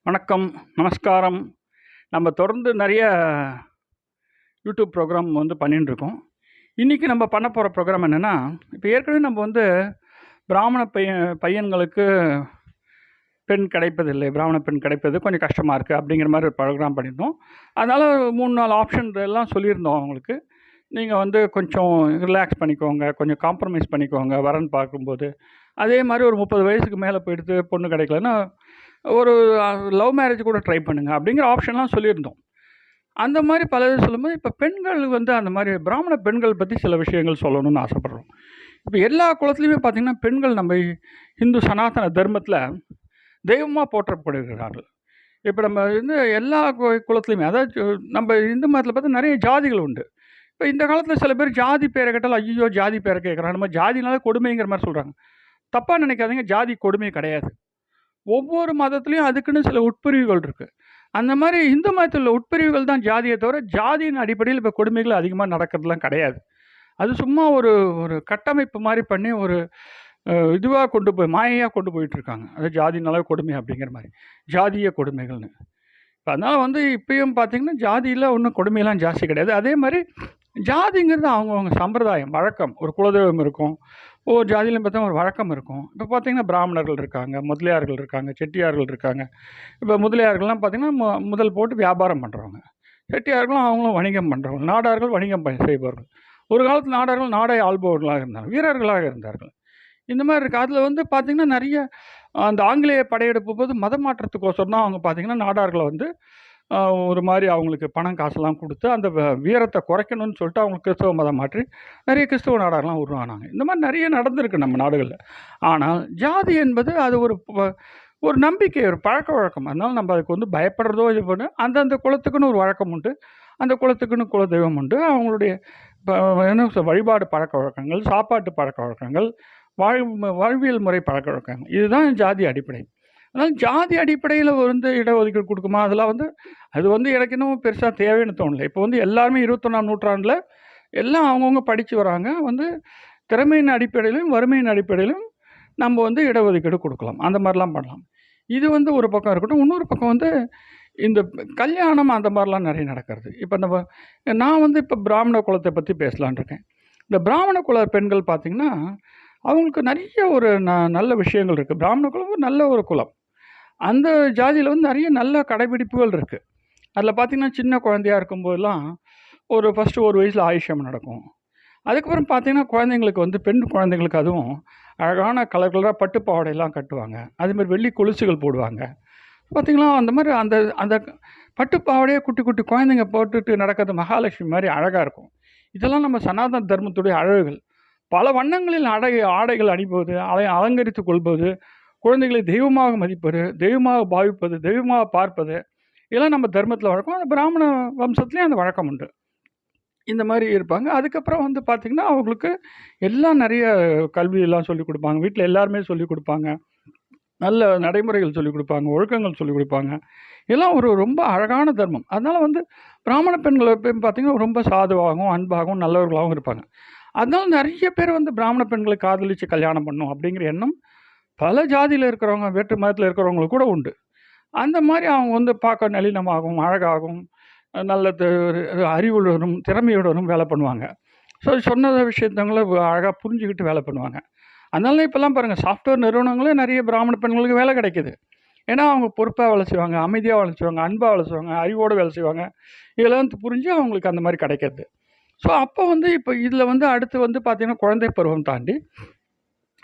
வணக்கம், நமஸ்காரம். நம்ம தொடர்ந்து நிறைய யூடியூப் ப்ரோக்ராம் பண்ணிட்டுருக்கோம். இன்றைக்கி நம்ம பண்ண போகிற ப்ரோக்ராம் என்னென்னா, இப்போ ஏற்கனவே நம்ம பிராமண பையன்களுக்கு பெண் கிடைப்பதில்லை, பிராமண பெண் கிடைப்பது கொஞ்சம் கஷ்டமாக இருக்குது அப்படிங்கிற மாதிரி ஒரு ப்ரோக்ராம் பண்ணியிருந்தோம். அதனால் 3-4 ஆப்ஷன் எல்லாம் சொல்லியிருந்தோம் அவங்களுக்கு. நீங்கள் கொஞ்சம் ரிலாக்ஸ் பண்ணிக்கோங்க, கொஞ்சம் காம்ப்ரமைஸ் பண்ணிக்கோங்க வரன் பார்க்கும்போது. அதே மாதிரி ஒரு 30 வயசுக்கு மேலே போயிடுத்து பொண்ணு கிடைக்கலன்னா ஒரு லவ் மேரேஜ் கூட ட்ரை பண்ணுங்கள் அப்படிங்கிற ஆப்ஷன்லாம் சொல்லியிருந்தோம். அந்த மாதிரி பல இது சொல்லும்போது இப்போ பெண்கள் அந்த மாதிரி பிராமண பெண்கள் பற்றி சில விஷயங்கள் சொல்லணும்னு ஆசைப்பட்றோம். இப்போ எல்லா குலத்துலேயுமே பார்த்திங்கன்னா பெண்கள் நம்ம இந்து சனாதன தர்மத்தில் தெய்வமாக போற்றப்படுகிறார்கள். இப்போ நம்ம எல்லா குலத்துலையுமே, அதாவது நம்ம இந்து மதத்தில் பார்த்தா நிறைய ஜாதிகள் உண்டு. இப்போ இந்த காலத்தில் சில பேர் ஜாதி பேரை கேட்டால் ஐயோ ஜாதி பேரை கேட்குறாங்க, நம்ம ஜாதினால கொடுமைங்கிற மாதிரி சொல்கிறாங்க. தப்பாக நினைக்காதீங்க, ஜாதி கொடுமை கிடையாது. ஒவ்வொரு மதத்துலேயும் அதுக்குன்னு சில உட்பிரிவுகள் இருக்குது. அந்த மாதிரி இந்து மதத்தில் உள்ள உட்பிரிவுகள் தான் ஜாதியை தவிர ஜாதியின் அடிப்படையில் இப்போ கொடுமைகள் அதிகமாக நடக்கிறதுலாம் கிடையாது. அது சும்மா ஒரு ஒரு கட்டமைப்பு மாதிரி பண்ணி ஒரு இதுவாக கொண்டு போய் மாயையாக கொண்டு போயிட்டுருக்காங்க. அது ஜாதினால கொடுமை அப்படிங்கிற மாதிரி, ஜாதிய கொடுமைகள்னு. இப்போ அதனால் இப்பயும் பார்த்திங்கன்னா ஜாதியில் ஒன்றும் கொடுமையெல்லாம் ஜாஸ்தி கிடையாது. அதே மாதிரி ஜாதிங்கிறது அவங்கவுங்க சம்பிரதாயம், வழக்கம். ஒரு குலதெய்வம் இருக்கும், ஒவ்வொரு ஜாதியிலும் பார்த்தா ஒரு வழக்கம் இருக்கும். இப்போ பார்த்திங்கன்னா பிராமணர்கள் இருக்காங்க, முதலியார்கள் இருக்காங்க, செட்டியார்கள் இருக்காங்க. இப்போ முதலியார்கள்லாம் பார்த்திங்கன்னா முதல் போட்டு வியாபாரம் பண்ணுறவங்க, செட்டியார்களும் அவங்களும் வணிகம் பண்ணுறவங்க, நாடார்கள் வணிகம் செய்பவர்கள். ஒரு காலத்தில் நாடார்கள் நாடை ஆள்பவர்களாக இருந்தார்கள், வீரர்களாக இருந்தார்கள். இந்த மாதிரி இருக்குது. அதில் பார்த்திங்கன்னா நிறைய அந்த ஆங்கிலேய படையெடுப்பு போது மத மாற்றத்துக்கோசரம் தான் அவங்க பார்த்திங்கன்னா நாடார்களை ஒரு மாதிரி அவங்களுக்கு பணம் காசெல்லாம் கொடுத்து அந்த வீரத்தை குறைக்கணும்னு சொல்லிட்டு அவங்க கிறிஸ்தவ மதம் மாற்றி நிறைய கிறிஸ்தவ நாடாரெலாம் உருவானாங்க. இந்த மாதிரி நிறைய நடந்திருக்கு நம்ம நாடுகளில். ஆனால் ஜாதி என்பது அது ஒரு நம்பிக்கை, ஒரு பழக்க வழக்கம். அதனால் நம்ம அதுக்கு பயப்படுறதோ இது பண்ணு, அந்தந்த குலத்துக்குன்னு ஒரு வழக்கம் உண்டு, அந்த குலத்துக்குன்னு குல தெய்வம் உண்டு. அவங்களுடைய வழிபாடு பழக்க வழக்கங்கள், சாப்பாட்டு பழக்க வழக்கங்கள், வாழ்வியல் முறை பழக்க வழக்கங்கள், இதுதான் ஜாதி அடிப்படை. அதனால் ஜாதி அடிப்படையில் இடஒதுக்கீடு கொடுக்குமா, அதெல்லாம் அது எனக்கு இன்னும் பெருசாக தேவைன்னு தோணலை. இப்போ எல்லாருமே 21ஆம் நூற்றாண்டில் எல்லாம் அவங்கவுங்க படித்து வராங்க. திறமையின் அடிப்படையிலும் வறுமையின் அடிப்படையிலும் நம்ம இடஒதுக்கீடு கொடுக்கலாம், அந்த மாதிரிலாம் பண்ணலாம். இது ஒரு பக்கம் இருக்கட்டும். இன்னொரு பக்கம் இந்த கல்யாணம் அந்த மாதிரிலாம் நிறைய நடக்கிறது. இப்போ நான் இப்போ பிராமண குலத்தை பற்றி பேசலான் இருக்கேன். இந்த பிராமண குல பெண்கள் பார்த்திங்கன்னா அவங்களுக்கு நிறைய ஒரு நல்ல விஷயங்கள் இருக்குது. பிராமண குலம் நல்ல ஒரு குலம். அந்த ஜாதியில் நிறைய நல்ல கடைபிடிப்புகள் இருக்குது. அதில் பார்த்திங்கன்னா சின்ன குழந்தையாக இருக்கும்போதெல்லாம் ஃபஸ்ட்டு ஒரு வயசில் ஆயுஷ்யம் நடக்கும். அதுக்கப்புறம் பார்த்திங்கன்னா குழந்தைங்களுக்கு பெண் குழந்தைங்களுக்கு அதுவும் அழகான கலர் கலராக பட்டு பாவாடையெல்லாம் கட்டுவாங்க. அதேமாதிரி வெள்ளி கொலுசுகள் போடுவாங்க. பார்த்திங்களா, அந்த மாதிரி அந்த அந்த பட்டு பாவாடையே குட்டி குட்டி குழந்தைங்க போட்டுட்டு நடக்கிறது மகாலட்சுமி மாதிரி அழகாக இருக்கும். இதெல்லாம் நம்ம சனாதன தர்மத்துடைய அழகுகள். பல வண்ணங்களில் ஆடைகள் அணிபோது, அலங்கரித்து கொள்வது, குழந்தைகளை தெய்வமாக மதிப்பது, தெய்வமாக பாவிப்பது, தெய்வமாக பார்ப்பது, இதெல்லாம் நம்ம தர்மத்தில் வழக்கம். அந்த பிராமண வம்சத்துலேயும் அந்த வழக்கம் உண்டு. இந்த மாதிரி இருப்பாங்க. அதுக்கப்புறம் பார்த்திங்கன்னா அவங்களுக்கு எல்லாம் நிறைய கல்வியெல்லாம் சொல்லிக் கொடுப்பாங்க. வீட்டில் எல்லாருமே சொல்லிக் கொடுப்பாங்க. நல்ல நடைமுறைகள் சொல்லிக் கொடுப்பாங்க, ஒழுக்கங்கள் சொல்லிக் கொடுப்பாங்க. இதெல்லாம் ரொம்ப அழகான தர்மம். அதனால் பிராமண பெண்கள் எப்பயும் பார்த்திங்கன்னா ரொம்ப சாதுவாகவும் அன்பாகவும் நல்லவர்களாகவும் இருப்பாங்க. அதனால் நிறைய பேர் பிராமண பெண்களை காதலித்து கல்யாணம் பண்ணணும் அப்படிங்கிற எண்ணம் பல ஜாதியில் இருக்கிறவங்க, வேற்று மதத்தில் இருக்கிறவங்களுக்கு கூட உண்டு. அந்த மாதிரி அவங்க பார்க்க நளினமாகவும் அழகாகவும் நல்ல அறிவுடனும் திறமையுடனும் வேலை பண்ணுவாங்க. ஸோ சொன்ன விஷயத்தவங்கள அழகாக புரிஞ்சுக்கிட்டு வேலை பண்ணுவாங்க. அதனால இப்போல்லாம் பாருங்கள், சாஃப்ட்வேர் நிறுவனங்களே நிறைய பிராமண பெண்களுக்கு வேலை கிடைக்கிது. ஏன்னா அவங்க பொறுப்பாக வேலை செய்வாங்க, அமைதியாக வேலை செய்வாங்க, அன்பாக வேலை செய்வாங்க, அறிவோடு வேலை செய்வாங்க. இதெல்லாம் புரிஞ்சு அவங்களுக்கு அந்த மாதிரி கிடைக்கிறது. ஸோ அப்போ இப்போ இதில் அடுத்து பார்த்திங்கன்னா குழந்தை பருவம் தாண்டி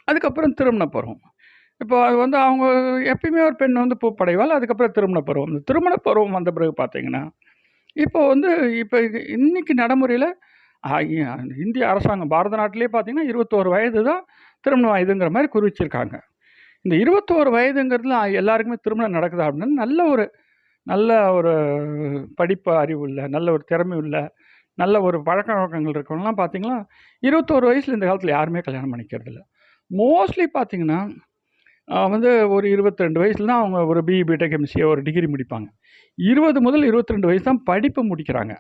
அதுக்கப்புறம் திருமண பருவம். இப்போ அது அவங்க எப்பயுமே ஒரு பெண் பூப்படைவாள். அதுக்கப்புறம் திருமண பருவம். இந்த திருமண பருவம் வந்த பிறகு பார்த்திங்கன்னா இப்போ இப்போ இன்றைக்கி நடைமுறையில் இந்திய அரசாங்கம் பாரத நாட்டிலே பார்த்திங்கன்னா 21 வயது தான் திருமண வயதுங்கிற மாதிரி குறிச்சிருக்காங்க. இந்த 21 வயதுங்கிறதுல எல்லாருக்குமே திருமணம் நடக்குதா அப்படின்னா நல்ல ஒரு படிப்பு அறிவு உள்ள, நல்ல ஒரு திறமை உள்ள, நல்ல ஒரு பழக்க வழக்கங்கள் இருக்கவங்கலாம் பார்த்திங்கன்னா 21 வயசில் இந்த காலத்தில் யாருமே கல்யாணம் பண்ணிக்கிறது இல்லை. மோஸ்ட்லி பார்த்திங்கன்னா ஒரு 22 வயசில் தான் அவங்க ஒரு பிஇ பிடெக் எம்சிஏ ஒரு டிகிரி முடிப்பாங்க. 20 முதல் 22 வயசு தான் படிப்பு முடிக்கிறாங்க.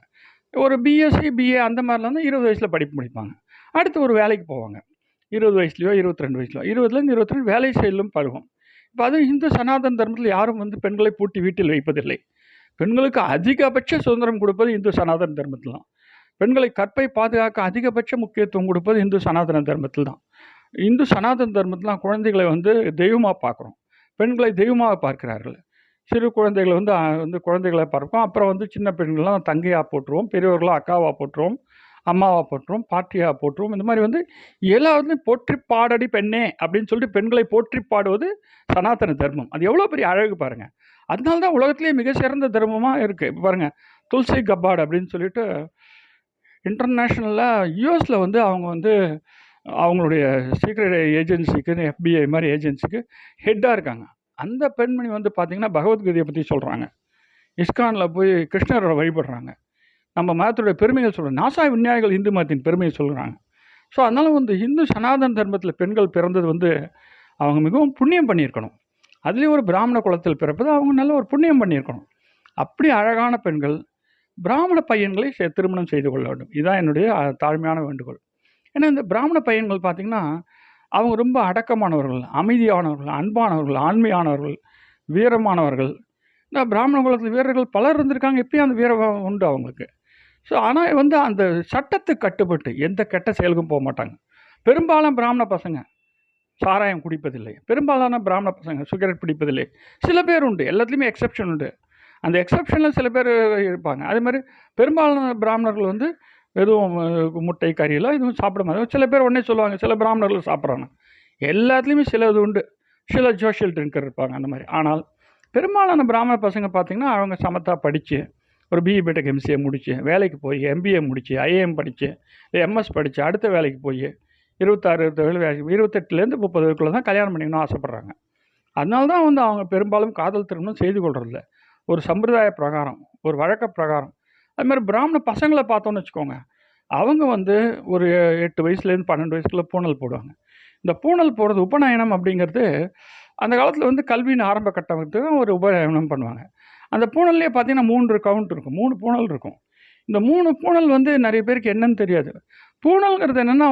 ஒரு பிஎஸ்சி பிஏ அந்த மாதிரிலாம் 20 வயசில் படிப்பு முடிப்பாங்க. அடுத்து ஒரு வேலைக்கு போவாங்க. 20 வயசுலையோ 22 வயசுலையோ, 20லேருந்து 22 வேலை செல்லும் பருவம். இப்போ அதுவும் இந்து சனாதன தர்மத்தில் யாரும் வந்து பெண்களை பூட்டி வீட்டில் வைப்பதில்லை. பெண்களுக்கு அதிகபட்ச சுதந்திரம் கொடுப்பது இந்து சனாதன தர்மத்தில் தான். பெண்களை கற்பை பாதுகாக்க அதிகபட்ச முக்கியத்துவம் கொடுப்பது இந்து சனாதன தர்மத்தில் தான். இந்து சனாதன தர்மத்தில் குழந்தைகளை வந்து தெய்வமாக பார்க்குறோம். பெண்களை தெய்வமாக பார்க்கிறார்கள். சிறு குழந்தைகளை வந்து குழந்தைகளை பார்ப்போம். அப்புறம் வந்து சின்ன பெண்கள்லாம் தங்கையாக போட்டுருவோம், பெரியவர்களாக அக்காவாக போட்டுருவோம், அம்மாவாக போட்டுருவோம், பாட்டியாக போட்டுருவோம். இந்த மாதிரி வந்து எல்லாத்துலையும் போற்றி பாடடி பெண்ணே அப்படின்னு சொல்லிட்டு பெண்களை போற்றி பாடுவது சனாதன தர்மம். அது எவ்வளோ பெரிய அழகு பாருங்கள். அதனால தான் உலகத்திலேயே மிக சிறந்த தர்மமாக இருக்குது. இப்போ பாருங்கள், துளசி கப்பாட் அப்படின்னு சொல்லிட்டு இன்டர்நேஷ்னலில் யூஎஸில் வந்து அவங்க வந்து அவங்களுடைய சீக்ரெட் ஏஜென்சிக்கு, FBI மாதிரி ஏஜென்சிக்கு ஹெட்டாக இருக்காங்க. அந்த பெண்மணி வந்து பார்த்திங்கன்னா பகவத்கீதையை பற்றி சொல்கிறாங்க. இஸ்கானில் போய் கிருஷ்ணரை வழிபடுறாங்க. நம்ம மதத்துடைய பெருமைகள் சொல்கிறாங்க. நாசா விஞ்ஞானிகள் இந்து மதத்தின் பெருமையை சொல்கிறாங்க. ஸோ அதனால் வந்து இந்து சனாதன தர்மத்தில் பெண்கள் பிறந்தது வந்து அவங்க மிகவும் புண்ணியம் பண்ணியிருக்கணும். அதுலேயும் ஒரு பிராமண குலத்தில் பிறப்பது அவங்க நல்ல ஒரு புண்ணியம் பண்ணியிருக்கணும். அப்படி அழகான பெண்கள் பிராமண பையன்களை திருமணம் செய்து கொள்ள வேண்டும். இதுதான் என்னுடைய தாழ்மையான வேண்டுகோள். ஏன்னா இந்த பிராமண பையன்கள் பார்த்திங்கன்னா அவங்க ரொம்ப அடக்கமானவர்கள், அமைதியானவர்கள், அன்பானவர்கள், ஆண்மையானவர்கள், வீரமானவர்கள். இந்த பிராமண குலத்தில் வீரர்கள் பலர் இருந்திருக்காங்க. இப்பயும் அந்த வீரம் உண்டு அவங்களுக்கு. ஸோ ஆனால் வந்து அந்த சட்டத்துக்கு கட்டுப்பட்டு எந்த கெட்ட செயலுக்கும் போக மாட்டாங்க. பெரும்பாலும் பிராமண பசங்க சாராயம் குடிப்பதில்லை. பெரும்பாலான பிராமண பசங்க சிகரெட் பிடிப்பதில்லை. சில பேர் உண்டு, எல்லாத்துலேயுமே எக்ஸப்ஷன் உண்டு. அந்த எக்ஸப்ஷனில் சில பேர் இருப்பாங்க. அதே மாதிரி பெரும்பாலான பிராமணர்கள் வந்து எதுவும் முட்டை கறியெல்லாம் எதுவும் சாப்பிட மாட்டாங்க. சில பேர் உடனே சொல்லுவாங்க சில பிராமணர்கள் சாப்பிட்றாங்க. எல்லாத்துலேயுமே சில இது உண்டு. சில சோஷியல் ட்ரிங்கர் இருப்பாங்க அந்த மாதிரி. ஆனால் பெரும்பாலான பிராமண பசங்க பார்த்திங்கன்னா அவங்க சமத்தா படித்து ஒரு பிஇ பிடெக் எம்சிஏ முடித்து வேலைக்கு போய் எம்பிஏ முடித்து ஐஏஎம் படித்து எம்எஸ் படித்து அடுத்த வேலைக்கு போய் 26, 27, 28லேருந்து 30க்குள்ளே தான் கல்யாணம் பண்ணிக்கணும்னு ஆசைப்பட்றாங்க. அதனால தான் வந்து அவங்க பெரும்பாலும் காதல் திருமணம் செய்து கொள்றதில்ல. ஒரு சம்பிரதாய பிரகாரம், ஒரு வழக்க பிரகாரம். அது மாதிரி பிராமண பசங்களை பார்த்தோன்னு வச்சுக்கோங்க, அவங்க வந்து ஒரு 8 வயசுலேருந்து 12 வயசுக்குள்ளே பூணல் போடுவாங்க. இந்த பூணல் போடுறது உபநயனம் அப்படிங்கிறது அந்த காலத்தில் வந்து கல்வியின் ஆரம்ப கட்டத்துக்கு தான் ஒரு உபநயனம் பண்ணுவாங்க. அந்த பூணல்லையே பார்த்தீங்கன்னா 3 கவுண்ட் இருக்கும், 3 பூணல் இருக்கும். இந்த 3 பூணல் வந்து நிறைய பேருக்கு என்னன்னு தெரியாது. பூணல்ங்கிறது என்னென்னா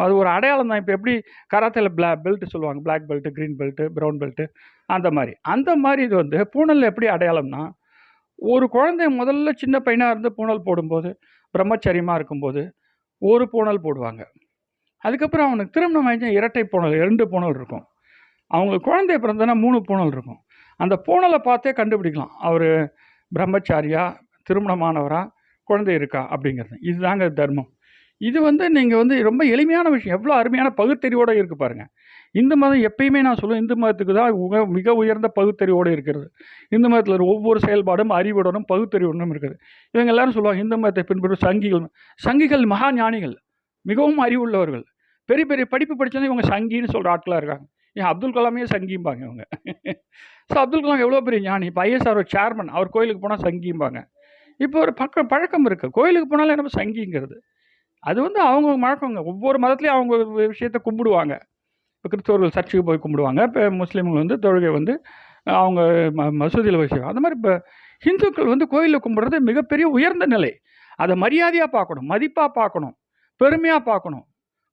அது ஒரு அடையாளம் தான். இப்போ எப்படி கராத்தேல பெல்ட் சொல்லுவாங்க, black belt, green belt, brown belt, அந்த மாதிரி இது வந்து பூணல் எப்படி அடையாளம்னா, ஒரு குழந்தை முதல்ல சின்ன பையனாக இருந்து பூணல் போடும்போது, பிரம்மச்சரியமாக இருக்கும்போது ஒரு பூணல் போடுவாங்க. அதுக்கப்புறம் அவனுக்கு திருமணம் ஆயிடுச்சா இரட்டை பூணல், 2 பூணல் இருக்கும். அவங்களுக்கு குழந்தை பிறந்ததுன்னா 3 பூணல் இருக்கும். அந்த பூணலை பார்த்தே கண்டுபிடிக்கலாம் அவர் பிரம்மச்சாரியா, திருமணமானவரா, குழந்தை இருக்கா அப்படிங்கிறது. இதுதாங்க தர்மம். இது வந்து நீங்கள் வந்து ரொம்ப எளிமையான விஷயம். எவ்வளோ அருமையான பகுத்தறிவோடு இருக்குது பாருங்கள். இந்து மதம் எப்பயுமே நான் சொல்லுவேன், இந்து மதத்துக்கு தான் மிக உயர்ந்த பகுத்தறிவோடு இருக்கிறது. இந்து மதத்தில் ஒவ்வொரு செயல்பாடும் அறிவுடனும் பகுத்தறிவுடனும் இருக்குது. இவங்க எல்லாரும் சொல்லுவாங்க இந்து மதத்தை பின்பற்றும் சங்கிகள் மகா ஞானிகள், மிகவும் அறிவுள்ளவர்கள், பெரிய பெரிய படிப்பு படித்தது இவங்க சங்கின்னு சொல்கிற ஆட்களாக இருக்காங்க. ஏன் அப்துல் கலாமே சங்கிம்பாங்க இவங்க. ஸோ அப்துல் கலாம் எவ்வளோ பெரிய ஞானி. இப்போ ஐஎஸ்ஆர் சேர்மன், அவர் கோயிலுக்கு போனால் சங்கிம்பாங்க. இப்போ ஒரு பழக்கம் இருக்குது, கோயிலுக்கு போனாலும் நம்ம சங்கிங்கிறது. அது வந்து அவங்க வழக்கங்க. ஒவ்வொரு மதத்துலேயும் அவங்க விஷயத்தை கும்பிடுவாங்க. இப்போ கிறிஸ்தவர்கள் சர்ச்சுக்கு போய் கும்பிடுவாங்க. இப்போ முஸ்லீம்கள் வந்து தொழுகை வந்து அவங்க மசூதியில் போய் செய்வாங்க. அந்த மாதிரி இப்போ ஹிந்துக்கள் வந்து கோயிலில் கும்பிட்றது மிகப்பெரிய உயர்ந்த நிலை. அதை மரியாதையாக பார்க்கணும், மதிப்பாக பார்க்கணும், பெருமையாக பார்க்கணும்,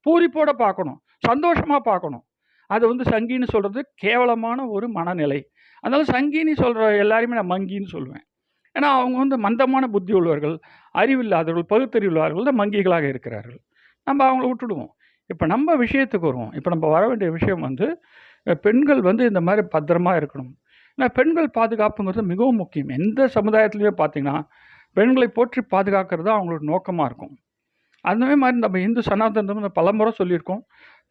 பூரிப்போடு பார்க்கணும், சந்தோஷமாக பார்க்கணும். அது வந்து சங்கின்னு சொல்கிறது கேவலமான ஒரு மனநிலை. அதனால் சங்கின்னு சொல்கிற எல்லாருமே நான் மங்கின்னு சொல்லுவேன். ஏன்னா அவங்க வந்து மந்தமான புத்தி உள்ளவர்கள், அறிவில்லாதவர்கள், பகுத்தறிவுள்ளவர்கள் தான் மங்கிகளாக இருக்கிறார்கள். நம்ம அவங்கள விட்டுடுவோம். இப்போ நம்ம விஷயத்துக்கு வருவோம். இப்போ நம்ம வர வேண்டிய விஷயம் வந்து பெண்கள் வந்து இந்த மாதிரி பத்திரமாக இருக்கணும். ஏன்னா பெண்கள் பாதுகாப்புங்கிறது மிகவும் முக்கியம். எந்த சமுதாயத்துலேயுமே பார்த்திங்கன்னா பெண்களை போற்றி பாதுகாக்கிறது தான் அவங்களோட நோக்கமாக இருக்கும். அந்த மாதிரி நம்ம இந்து சனாதனம் பல முறை சொல்லியிருக்கோம்.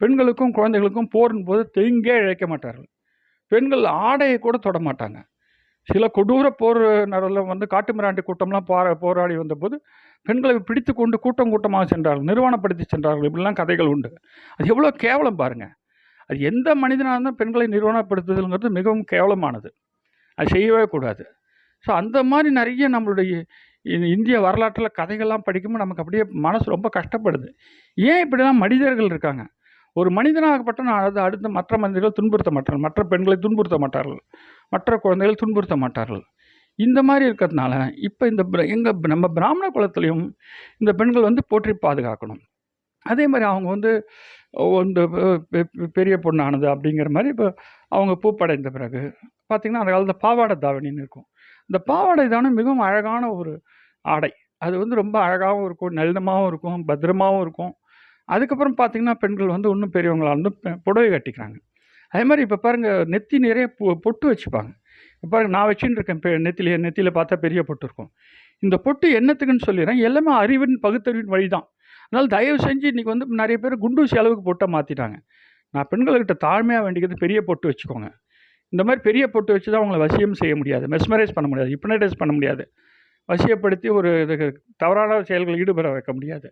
பெண்களுக்கும் குழந்தைகளுக்கும் போரின் போது தீங்கே இழைக்க மாட்டார்கள். பெண்கள் ஆடையை கூட தொட மாட்டாங்க. சில கொடூர போர் நடுவில் வந்து காட்டுமிராண்டி கூட்டம்லாம் போராடி வந்தபோது பெண்களை பிடித்து கொண்டு கூட்டமாக சென்றார்கள், நிர்வாணப்படுத்தி சென்றார்கள். இப்படிலாம் கதைகள் உண்டு. அது எவ்வளோ கேவலம் பாருங்கள். அது எந்த மனிதனாக இருந்தால் பெண்களை நிர்வாணப்படுத்துதல்ங்கிறது மிகவும் கேவலமானது. அது செய்யவே கூடாது. ஸோ அந்த மாதிரி நிறைய நம்மளுடைய இந்திய வரலாற்றில் கதைகள்லாம் படிக்கும்போது நமக்கு அப்படியே மனசு ரொம்ப கஷ்டப்படுது. ஏன் இப்படிலாம் மனிதர்கள் இருக்காங்க? ஒரு மனிதனாகப்பட்ட நான் அடுத்த மற்ற மனிதர்கள் துன்புறுத்த மாட்டார்கள், மற்ற பெண்களை துன்புறுத்த மாட்டார்கள், மற்ற குழந்தைகள் துன்புறுத்த மாட்டார்கள். இந்த மாதிரி இருக்கிறதுனால இப்போ நம்ம பிராமண குலத்திலையும் இந்த பெண்கள் வந்து போற்றி பாதுகாக்கணும். அதே மாதிரி அவங்க வந்து இந்த பெரிய பொண்ணானது அப்படிங்கிற மாதிரி இப்போ அவங்க பூப்படைந்த பிறகு பார்த்திங்கன்னா அந்த காலத்தில் பாவாடை தாவணின்னு இருக்கும். இந்த பாவாடை தாவணி மிகவும் அழகான ஒரு ஆடை. அது வந்து ரொம்ப அழகாகவும் இருக்கும், நளினமாகவும் இருக்கும், பத்திரமாகவும் இருக்கும். அதுக்கப்புறம் பார்த்திங்கன்னா பெண்கள் வந்து இன்னும் பெரியவங்களாக வந்து புடவை கட்டிக்கிறாங்க. அதே மாதிரி இப்போ பாருங்கள், நெத்தி நிறைய பொட்டு வச்சுப்பாங்க. இப்போ பாருங்கள், நான் வச்சுட்டு இருக்கேன் நெத்தியில் பார்த்தா பெரிய பொட்டு இருக்கும். இந்த பொட்டு என்னத்துக்குன்னு சொல்லிடுறேன், எல்லாமே அறிவின் பகுத்தறிவின் வழி தான். அதனால் தயவு செஞ்சு இன்றைக்கி வந்து நிறைய பேர் குண்டூசி அளவுக்கு பொட்டை மாற்றிட்டாங்க. நான் பெண்கள்கிட்ட தாழ்மையாக வேண்டிக்கிறது, பெரிய பொட்டு வச்சுக்கோங்க. இந்த மாதிரி பெரிய பொட்டு வச்சு தான் அவங்கள வசியம் செய்ய முடியாது, மெஸ்மரைஸ் பண்ண முடியாது, ஹிப்னடைஸ் பண்ண முடியாது, வசியப்படுத்தி ஒரு இதுக்கு தவறான செயல்களில் ஈடுபட வைக்க முடியாது.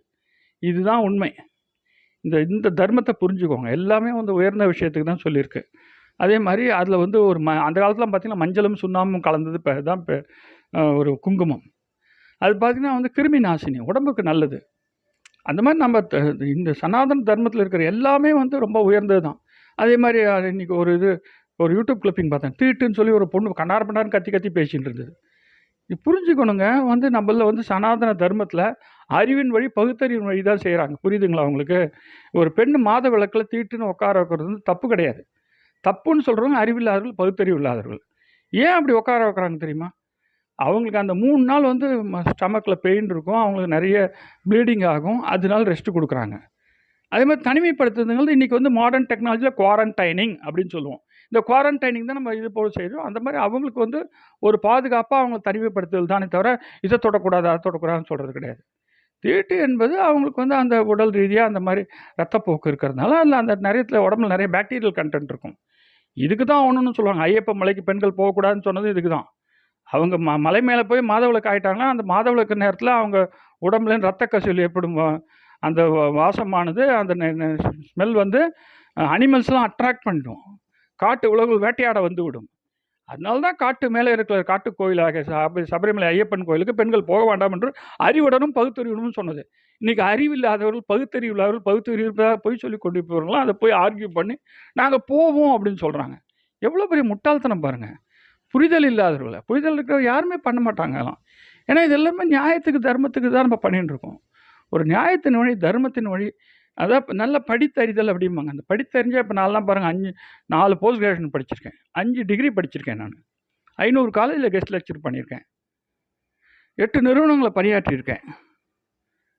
இதுதான் உண்மை. இந்த தர்மத்தை புரிஞ்சுக்கோங்க. எல்லாமே வந்து உயர்ந்த விஷயத்துக்கு தான் சொல்லியிருக்கு. அதே மாதிரி அதில் வந்து ஒரு அந்த காலத்தில் பார்த்திங்கன்னா மஞ்சளும் சுண்ணாமும் கலந்தது தான் ஒரு குங்குமம். அது பார்த்திங்கன்னா வந்து கிருமி நாசினி, உடம்புக்கு நல்லது. அந்த மாதிரி நம்ம இந்த சனாதன தர்மத்தில் இருக்கிற எல்லாமே வந்து ரொம்ப உயர்ந்தது தான். அதே மாதிரி இன்றைக்கி ஒரு யூடியூப் கிளிப்பிங் பார்த்தேன். தீட்டுன்னு சொல்லி ஒரு பொண்ணு கண்ணார் கத்தி கத்தி பேசிகிட்டு இருந்தது. இது புரிஞ்சுக்கணுங்க. வந்து நம்மள வந்து சனாதன தர்மத்தில் அறிவின் வழி பகுத்தறிவின் வழி தான் செய்கிறாங்க. புரியுதுங்களா உங்களுக்கு? ஒரு பெண் மாத விளக்கில் தீட்டுன்னு உட்கார வைக்கிறது வந்து தப்பு கிடையாது. தப்புன்னு சொல்கிறவங்க அறிவில்லாதவர்கள், பகுத்தறிவு இல்லாதவர்கள். ஏன் அப்படி உட்கார வைக்கிறாங்க தெரியுமா? அவங்களுக்கு அந்த 3 நாள் வந்து ஸ்டமக்கில் பெயின் இருக்கும், அவங்களுக்கு நிறைய ப்ளீடிங் ஆகும், அதனால ரெஸ்ட்டு கொடுக்குறாங்க. அதே மாதிரி தனிமைப்படுத்துறதுங்கிறது இன்றைக்கி வந்து மாடர்ன் டெக்னாலஜியில் குவாரண்டைனிங் அப்படின்னு சொல்லுவோம். இந்த குவாரண்டைனிங் தான் நம்ம இது போல் செய்கிறோம். அந்த மாதிரி அவங்களுக்கு வந்து ஒரு பாதுகாப்பாக அவங்க தனிமைப்படுத்துதல் தானே தவிர, இதை தொடக்கூடாது அதை தொடக்கூடாதுன்னு சொல்கிறது கிடையாது. தீட்டு என்பது அவங்களுக்கு வந்து அந்த உடல் ரீதியாக அந்த மாதிரி ரத்தப்போக்கு இருக்கிறதுனால அதில் அந்த நிறைய உடம்புல நிறைய பாக்டீரியல் கண்டென்ட் இருக்கும். இதுக்கு தான் ஒன்றுன்னு சொல்லுவாங்க. ஐயப்ப மலைக்கு பெண்கள் போகக்கூடாதுன்னு சொன்னது இதுக்கு தான். அவங்க மலை மேலே போய் மாதவிளக்கு ஆகிட்டாங்கன்னா, அந்த மாதவிளக்கு நேரத்தில் அவங்க உடம்புலேருந்து ரத்த கசிவு ஏற்படும். அந்த வாசமானது, அந்த ஸ்மெல் வந்து அனிமல்ஸ்லாம் அட்ராக்ட் பண்ணிடும். காட்டு உலகில் வேட்டையாட வந்து விடும். அதனால தான் காட்டு மேலே இருக்கிற காட்டு கோயிலாக சபரிமலை ஐயப்பன் கோயிலுக்கு பெண்கள் போக வேண்டாம் என்று அறிவுடனும் பகுத்தறிவுடனும் சொன்னது. இன்றைக்கி அறிவில்லாதவர்கள், பகுத்தறிவில்லாதவர்கள், பகுத்தறிவு போய் சொல்லி கொண்டு போகிறவங்களாம் அதை போய் ஆர்கியூ பண்ணி நாங்கள் போவோம் அப்படின்னு சொல்கிறாங்க. எவ்வளோ பெரிய முட்டாள்தனம் பாருங்கள். புரிதல் இல்லாதவர்களை, புரிதல் இருக்கிற யாருமே பண்ண மாட்டாங்க அதெல்லாம். ஏன்னா இது எல்லாமே நியாயத்துக்கு தர்மத்துக்கு தான் நம்ம பண்ணிட்டு இருக்கோம். ஒரு நியாயத்தின் வழி, தர்மத்தின் வழி, அதான் நல்ல படித்தறிதல் அப்படிம்பாங்க. அந்த படித்தறிஞ்சால் இப்போ நான்லாம் பாருங்கள், 4 போஸ்ட் கிராஜுவேஷன் படிச்சிருக்கேன், 5 டிகிரி படிச்சிருக்கேன். நான் 500 காலேஜில் கெஸ்ட் லெக்சர் பண்ணியிருக்கேன், 8 நிறுவனங்களை பணியாற்றியிருக்கேன்,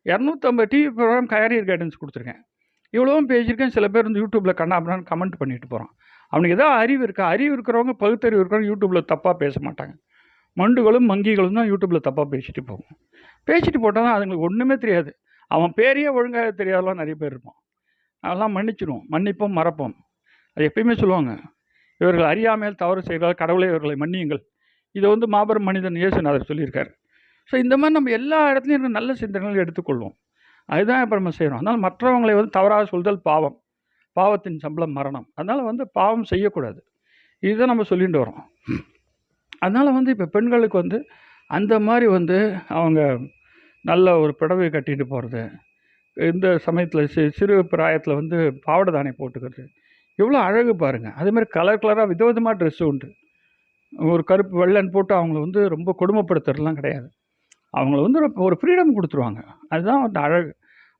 250 டிவி ப்ரோக்ராம் கேரியர் கைடன்ஸ் கொடுத்துருக்கேன். இவ்வளவும் பேசியிருக்கேன். சில பேர் வந்து யூடியூப்பில் கண்ணாபின்னு கமெண்ட் பண்ணிட்டு போகிறான். அவனுக்கு ஏதோ அறிவு இருக்கா? அறிவு இருக்கிறவங்க, பகுத்தறிவு இருக்கிறவங்க யூடியூப்பில் தப்பாக பேச மாட்டாங்க. மண்டுகளும் மங்கிகளும் தான் யூடியூப்பில் தப்பாக பேசிட்டு போகும். பேசிட்டு போட்டால் தான் அதுங்களுக்கு ஒன்றுமே தெரியாது. அவன் பேரையே ஒழுங்காக தெரியாதெல்லாம் நிறைய பேர் இருப்பான். அதெல்லாம் மன்னிச்சிடுவோம், மன்னிப்போம், மறப்போம். அது எப்பயுமே சொல்லுவாங்க, இவர்கள் அறியாமையில் தவறு செய்தால் கடவுளை இவர்களை மன்னியுங்கள். இதை வந்து மாபெரும் மனிதன் இயேசுநாதர் சொல்லியிருக்கார். ஸோ இந்த மாதிரி நம்ம எல்லா இடத்துலையும் இருக்க நல்ல சிந்தனைகள் எடுத்துக்கொள்வோம். அதுதான் இப்போ நம்ம செய்கிறோம். அதனால் மற்றவங்களை வந்து தவறாக சொல்தல் பாவம், பாவத்தின் சம்பளம் மரணம். அதனால் வந்து பாவம் செய்யக்கூடாது. இதுதான் நம்ம சொல்லிட்டு வரோம். அதனால் வந்து இப்போ பெண்களுக்கு வந்து அந்த மாதிரி வந்து அவங்க நல்ல ஒரு புடவை கட்டிட்டு போகிறது, இந்த சமயத்தில் சிறு பிராயத்தில் வந்து பாவாடை தானே போட்டுக்கிறது, எவ்வளோ அழகு பாருங்கள். அதேமாதிரி கலர் கலராக விதவிதமாக ட்ரெஸ்ஸு உண்டு. ஒரு கருப்பு வெள்ளைன்னு போட்டு அவங்கள வந்து ரொம்ப கொடுமைப்படுத்துறதுலாம் கிடையாது. அவங்கள வந்து ஒரு ஃப்ரீடம் கொடுத்துருவாங்க. அதுதான் வந்து அழகு.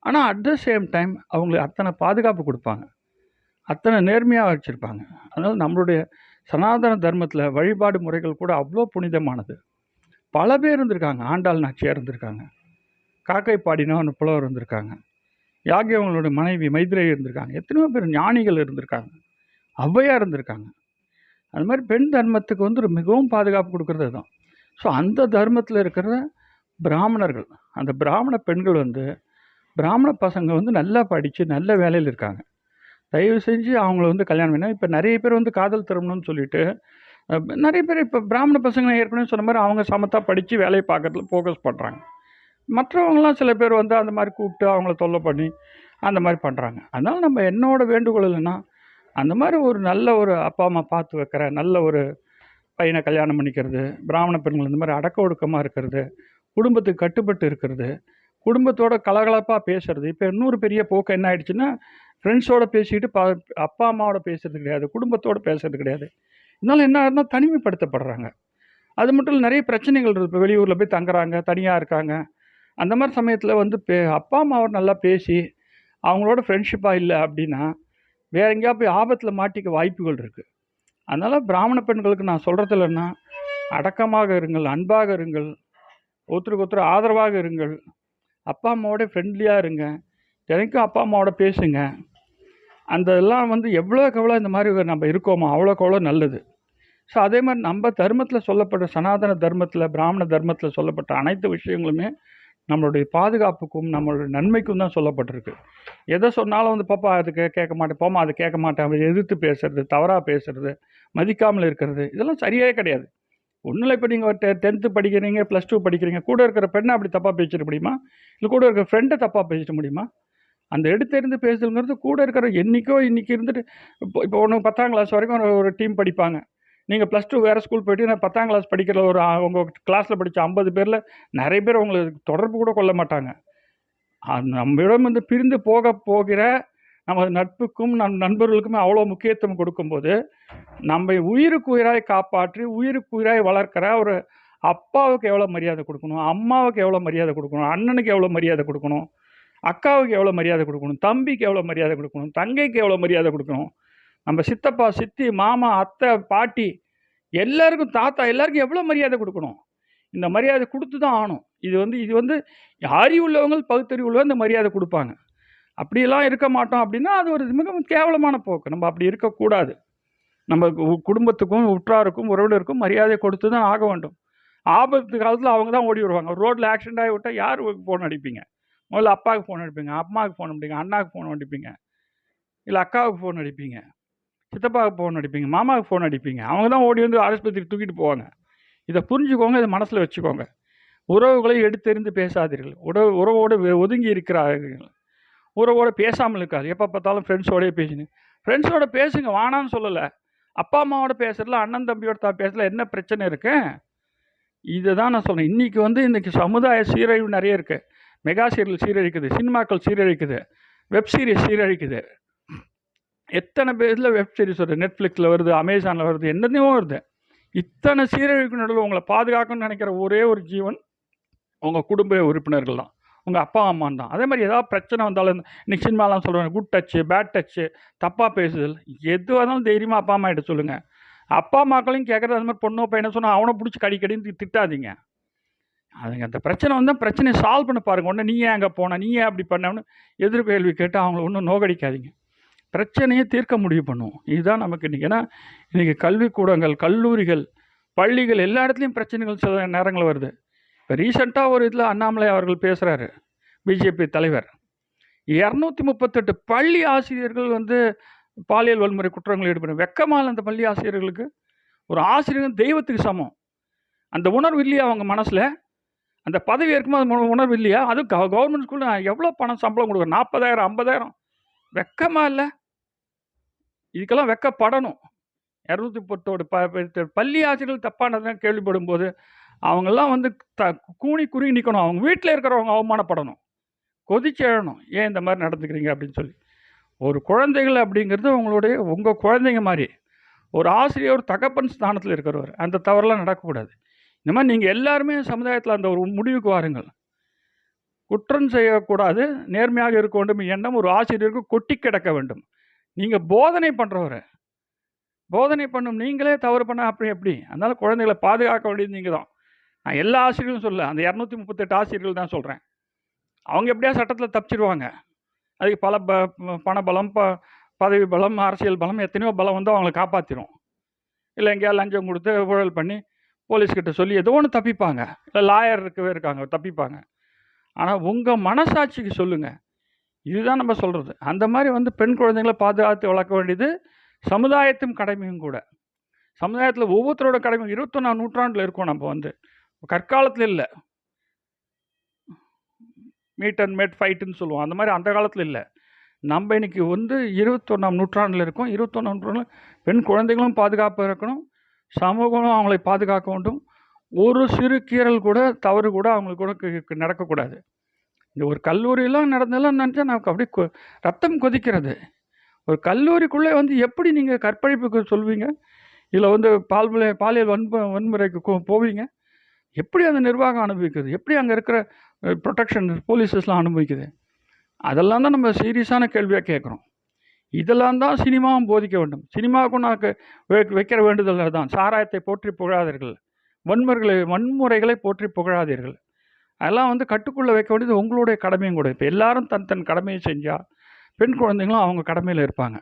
ஆனால் அட் த சேம் டைம் அவங்களுக்கு அத்தனை பாதுகாப்பு கொடுப்பாங்க, அத்தனை நேர்மையாக வச்சுருப்பாங்க. அதனால் நம்மளுடைய சனாதன தர்மத்தில் வழிபாடு முறைகள் கூட அவ்வளோ புனிதமானது. பல பேர் இருந்திருக்காங்க. ஆண்டாள் நாச்சியார் இருந்திருக்காங்க, காக்கை பாடினவன் புலவர் இருந்திருக்காங்க, யாகியவங்களுடைய மனைவி மைத்ரேயி இருந்திருக்காங்க, எத்தனையோ பேர் ஞானிகள் இருந்திருக்காங்க, ஔவையார் இருந்திருக்காங்க. அது மாதிரி பெண் தர்மத்துக்கு வந்து மிகவும் பாதுகாப்பு கொடுக்கறது தான். ஸோ அந்த தர்மத்தில் இருக்கிற பிராமணர்கள், அந்த பிராமண பெண்கள் வந்து, பிராமண பசங்க வந்து நல்லா படித்து நல்ல வேலையில் இருக்காங்க. தயவு செஞ்சு அவங்கள வந்து கல்யாணம் பண்ணால், இப்போ நிறைய பேர் வந்து காதல் திருமணம்னு சொல்லிட்டு நிறைய பேர் இப்போ பிராமண பசங்க ஏற்கனவே சொன்ன மாதிரி அவங்க சமத்தாக படித்து வேலையை பார்க்கறதுல ஃபோக்கஸ் பண்ணுறாங்க. மற்றவங்களாம் சில பேர் வந்து அந்த மாதிரி கூப்பிட்டு அவங்கள தொல்லை பண்ணி அந்த மாதிரி பண்ணுறாங்க. அதனால் நம்ம என்னோட வேண்டுகோள் இல்லைன்னா, அந்த மாதிரி ஒரு நல்ல ஒரு அப்பா அம்மா பார்த்து வைக்கிற நல்ல ஒரு பையனை கல்யாணம் பண்ணிக்கிறது, பிராமண பெண்கள் இந்த மாதிரி அடக்க ஒடுக்கமாக இருக்கிறது, குடும்பத்துக்கு கட்டுப்பட்டு இருக்கிறது, குடும்பத்தோட கலகலப்பாக பேசுறது. இப்போ இன்னொரு பெரிய போக்கு என்ன ஆயிடுச்சுன்னா, ஃப்ரெண்ட்ஸோடு பேசிக்கிட்டு அப்பா அம்மாவோட பேசுறது கிடையாது, குடும்பத்தோடு பேசுறது கிடையாது. இதனால் என்ன ஆகுதுன்னா தனிமைப்படுத்தப்படுறாங்க. அது மட்டும் இல்லை, நிறைய பிரச்சனைகள் இருக்குது. இப்போ வெளியூரில் போய் தங்குறாங்க, தனியாக இருக்காங்க. அந்த மாதிரி சமயத்தில் வந்து அப்பா அம்மாவோட நல்லா பேசி அவங்களோட ஃப்ரெண்ட்ஷிப்பாக இல்லை அப்படின்னா வேற எங்கேயா போய் ஆபத்தில் மாட்டிக்க வாய்ப்புகள் இருக்குது. அதனால் பிராமண பெண்களுக்கு நான் சொல்கிறது இல்லைன்னா, அடக்கமாக இருங்கள், அன்பாக இருங்கள், ஒருத்தருக்கு ஒருத்தர் ஆதரவாக இருங்கள், அப்பா அம்மாவோட ஃப்ரெண்ட்லியாக இருங்க, தினைக்கும் அப்பா அம்மாவோட பேசுங்க. அந்த இதெல்லாம் வந்து எவ்வளோக்கு எவ்வளோ இந்த மாதிரி நம்ம இருக்கோமோ அவ்வளோக்கு அவ்வளோ நல்லது. ஸோ அதே மாதிரி நம்ம தர்மத்தில் சொல்லப்பட்ட சனாதன தர்மத்தில், பிராமண தர்மத்தில் சொல்லப்பட்ட அனைத்து விஷயங்களுமே நம்மளுடைய பாதுகாப்புக்கும் நம்மளுடைய நன்மைக்கும் தான் சொல்லப்பட்டிருக்கு. எதை சொன்னாலும் வந்து பாப்பா அது கேட்க மாட்டேன், போமா அது கேட்க மாட்டேன், அப்படி எதிர்த்து பேசுறது, தவறாக பேசுறது, மதிக்காமல் இருக்கிறது, இதெல்லாம் சரியே கிடையாது. ஒன்றில் இப்போ நீங்கள் 10th படிக்கிறீங்க, +2 படிக்கிறீங்க, கூட இருக்கிற பெண்ணை அப்படி தப்பாக பேசிட முடியுமா? இல்லை கூட இருக்கிற ஃப்ரெண்டை தப்பாக பேசிட முடியுமா? அந்த எடுத்தெறிந்து பேசுறதுங்கிறது கூட இருக்கிற இன்றைக்கி இருந்துட்டு இப்போ ஒன்று 10ஆம் கிளாஸ் வரைக்கும் ஒரு டீம் படிப்பாங்க. நீங்கள் +2 வேறு ஸ்கூல் போய்ட்டு நான் 10ஆம் கிளாஸ் படிக்கிற ஒரு உங்கள் கிளாஸில் படித்த 50 பேரில் நிறைய பேர் உங்களுக்கு தொடர்பு கூட கொள்ள மாட்டாங்க. நம்மிடம் வந்து பிரிந்து போகிற நமது நட்புக்கும் நண்பர்களுக்குமே அவ்வளோ முக்கியத்துவம் கொடுக்கும்போது, நம்ம உயிருக்கு உயிராய் காப்பாற்றி உயிருக்கு உயிராய் வளர்க்கிற ஒரு அப்பாவுக்கு எவ்வளோ மரியாதை கொடுக்கணும், அம்மாவுக்கு எவ்வளோ மரியாதை கொடுக்கணும், அண்ணனுக்கு எவ்வளோ மரியாதை கொடுக்கணும், அக்காவுக்கு எவ்வளோ மரியாதை கொடுக்கணும், தம்பிக்கு எவ்வளோ மரியாதை கொடுக்கணும், தங்கைக்கு எவ்வளோ மரியாதை கொடுக்கணும், நம்ம சித்தப்பா, சித்தி, மாமா, அத்தை, பாட்டி, எல்லாருக்கும், தாத்தா, எல்லாருக்கும் எவ்வளோ மரியாதை கொடுக்கணும். இந்த மரியாதை கொடுத்து தான் ஆகணும். இது வந்து அறிவுள்ளவங்க, பகுத்தறிவுள்ளவங்க இந்த மரியாதை கொடுப்பாங்க. அப்படியெல்லாம் இருக்க மாட்டோம் அப்படின்னா அது ஒரு மிகவும் கேவலமான போக்கு. நம்ம அப்படி இருக்கக்கூடாது. நம்ம குடும்பத்துக்கும் உற்றாருக்கும் உறவினருக்கும் மரியாதை கொடுத்து தான் ஆக வேண்டும். ஆபத்து காலத்தில் அவங்க தான் ஓடி வருவாங்க. ரோட்டில் ஆக்சிடென்ட் ஆகி விட்டால் யார் ஃபோன் அடிப்பீங்க? முதல்ல அப்பாவுக்கு ஃபோன் அடிப்பீங்க, அம்மாவுக்கு ஃபோன் அடிப்பீங்க, அண்ணாவுக்கு ஃபோன் அடிப்பீங்க, இல்லை அக்காவுக்கு ஃபோன் அடிப்பீங்க, சித்தப்பாவுக்கு ஃபோன் அடிப்பீங்க, மாமாவுக்கு ஃபோன் அடிப்பீங்க. அவங்க தான் ஓடி வந்து ஆஸ்பத்திரிக்கு தூக்கிட்டு போவாங்க. இதை புரிஞ்சுக்கோங்க, இதை மனசில் வச்சுக்கோங்க. உறவுகளை எடுத்தெறிந்து பேசாதீர்கள். உறவோடு ஒதுங்கி இருக்கிறார்கள். உறவோடு பேசாமல் இருக்காது. எப்போ பார்த்தாலும் ஃப்ரெண்ட்ஸோடய பேசினேன். ஃப்ரெண்ட்ஸோட பேசுங்க, வானான்னு சொல்லலை. அப்பா அம்மாவோட பேசுறதுல, அண்ணன் தம்பியோட பேசுறதுல என்ன பிரச்சனை இருக்கு? இதை தான் நான் சொல்கிறேன். இன்றைக்கி சமுதாய சீரழிவு நிறைய இருக்குது. மெகா சீரியல் சீரழிக்குது, சினிமாக்கள் சீரழிக்குது, வெப் சீரிஸ் சீரழிக்குது. எத்தனை பேரில் வெப் சீரிஸ் வருது, நெட்ஃப்ளிக்ஸில் வருது, அமேசானில் வருது, என்னத்தையும் வருது. இத்தனை சீரழிவுக்கு நடுவில் உங்களை பாதுகாக்கணும்னு நினைக்கிற ஒரே ஒரு ஜீவன் உங்கள் குடும்ப உறுப்பினர்கள் தான், உங்கள் அப்பா அம்மான் தான். அதே மாதிரி ஏதாவது பிரச்சனை வந்தாலும் இன்றைக்கி சினிமாலாம் சொல்லுவாங்க, குட் டச்சு, பேட் டச்சு, தப்பாக பேசுதல், எதுவாக இருந்தாலும் தைரியமாக அப்பா அம்மா கிட்ட சொல்லுங்கள். அப்பா அம்மாக்களையும் கேட்குறது அது மாதிரி பொண்ணோ பையனை சொன்னால் அவனை பிடிச்சி கடிக்கடின்னு திட்டாதீங்க. அதுங்க அந்த பிரச்சனை வந்தால் பிரச்சனையை சால்வ் பண்ண பாருங்கள். ஒன்று நீ ஏன் அங்கே போன, நீ ஏன் அப்படி பண்ணவனு எதிர்கேள்வி கேட்டு அவங்கள ஒன்றும் நோகடிக்காதீங்க. பிரச்சனையை தீர்க்க முடிவு பண்ணுவோம். இதுதான் நமக்கு இன்றைக்கி. ஏன்னா இன்றைக்கி கல்விக்கூடங்கள், கல்லூரிகள், பள்ளிகள் எல்லா இடத்துலையும் பிரச்சனைகள் சில நேரங்கள் வருது. இப்போ ரீசெண்டாக ஒரு இதில் அண்ணாமலை அவர்கள் பேசுகிறாரு, பிஜேபி தலைவர். 238 பள்ளி ஆசிரியர்கள் வந்து பாலியல் வன்முறை குற்றங்கள் ஈடுபடும். வெக்கமாக அந்த பள்ளி ஆசிரியர்களுக்கு? ஒரு ஆசிரியர் தெய்வத்துக்கு சமம். அந்த உணர்வு இல்லையா அவங்க மனசில்? அந்த பதவி இருக்கும்போது அந்த உணர்வு இல்லையா? அதுவும் கவர்மெண்ட் ஸ்கூலில் எவ்வளோ பணம் சம்பளம் கொடுக்குறோம்? 40,000, 50,000. வெக்கமாக இல்லை? இதுக்கெல்லாம் வெக்கப்படணும். 238 பள்ளி ஆசிரியர்கள் தப்பானதான் கேள்விப்படும் போது அவங்கெல்லாம் வந்து கூனி குறுகி நிற்கணும். அவங்க வீட்டில் இருக்கிறவங்க அவமானப்படணும், கொதிச்சு எழணும். ஏன் இந்த மாதிரி நடந்துக்கிறீங்க அப்படின்னு சொல்லி. ஒரு குழந்தைகள் அப்படிங்கிறது உங்கள் குழந்தைங்க மாதிரி. ஒரு ஆசிரியர் ஒரு தகப்பன் ஸ்தானத்தில் இருக்கிறவர். அந்த தவறெல்லாம் நடக்கக்கூடாது. இந்த மாதிரி நீங்கள் எல்லாருமே சமுதாயத்தில் அந்த ஒரு முடிவுக்கு வாருங்கள். குற்றம் செய்யக்கூடாது, நேர்மையாக இருக்க வேண்டும் எண்ணம் ஒரு ஆசிரியருக்கு கொட்டி கிடக்க வேண்டும். நீங்கள் போதனை பண்ணுறவர், போதனை பண்ணும் நீங்களே தவறு பண்ண அப்படி எப்படி? அதனால் குழந்தைகளை பாதுகாக்க வேண்டியது நீங்கள் தான். நான் எல்லா ஆசிரியர்களும் சொல்ல, அந்த 238 ஆசிரியர்கள் தான் சொல்கிறேன். அவங்க எப்படியா சட்டத்தில் தப்பிச்சிருவாங்க. அதுக்கு பல பணபலம், பதவி பலம், அரசியல் பலம், எத்தனையோ பலம் வந்து அவங்களை காப்பாற்றிடும். இல்லை எங்கேயா லஞ்சம் கொடுத்து ஊழல் பண்ணி போலீஸ்கிட்ட சொல்லி ஏதோ ஒன்று தப்பிப்பாங்க. இல்லை லாயர் இருக்காங்க தப்பிப்பாங்க. ஆனால் உங்கள் மனசாட்சிக்கு சொல்லுங்கள். இதுதான் நம்ம சொல்கிறது. அந்த மாதிரி வந்து பெண் குழந்தைங்களை பாதுகாத்து வளர்க்க வேண்டியது சமுதாயத்தின் கடமையும் கூட. சமுதாயத்தில் ஒவ்வொருத்தரோட கடமையும் 21ஆம் நூற்றாண்டில் இருக்கோம். நம்ம வந்து கற்காலத்தில் இல்லை, மீட் அண்ட் மேட் ஃபைட்டுன்னு சொல்லுவோம். அந்த மாதிரி அந்த காலத்தில் இல்லை. நம்ம இன்றைக்கி வந்து 21ஆம் நூற்றாண்டில் இருக்கோம். 21ஆம் நூற்றாண்டில் பெண் குழந்தைகளும் பாதுகாப்பாக இருக்கணும், சமூகமும் அவங்களை பாதுகாக்க வேண்டும். ஒரு சிறு கீறல் கூட, தவறு கூட அவங்களுக்கு கூட நடக்கக்கூடாது. இந்த ஒரு கல்லூரியெல்லாம் நடந்தெல்லாம் நினச்சா நமக்கு அப்படியே ரத்தம் கொதிக்கிறது. ஒரு கல்லூரிக்குள்ளே வந்து எப்படி நீங்கள் கற்பழிப்புக்கு சொல்வீங்க? இதில் வந்து பாலியல் வன்முறைக்கு போவீங்க? எப்படி அந்த நிர்வாகம் அனுபவிக்குது? எப்படி அங்கே இருக்கிற ப்ரொடெக்ஷன் போலீஸஸ்லாம் அனுபவிக்குது? அதெல்லாம் தான் நம்ம சீரியஸான கேள்வியாக கேட்குறோம். இதெல்லாம் தான் சினிமாவும் போதிக்க வேண்டும். சினிமாவுக்கும் நான் வைக்கிற வேண்டுதல் தான். சாராயத்தை போற்றி புகழாதீர்கள், வன்முறைகளை போற்றி புகழாதீர்கள். அதெல்லாம் வந்து கட்டுக்குள்ளே வைக்க வேண்டியது உங்களுடைய கடமையும் கூட. இப்போ எல்லாரும் தன் தன் கடமையை செஞ்சால் பெண் குழந்தைங்களும் அவங்க கடமையில் இருப்பாங்க.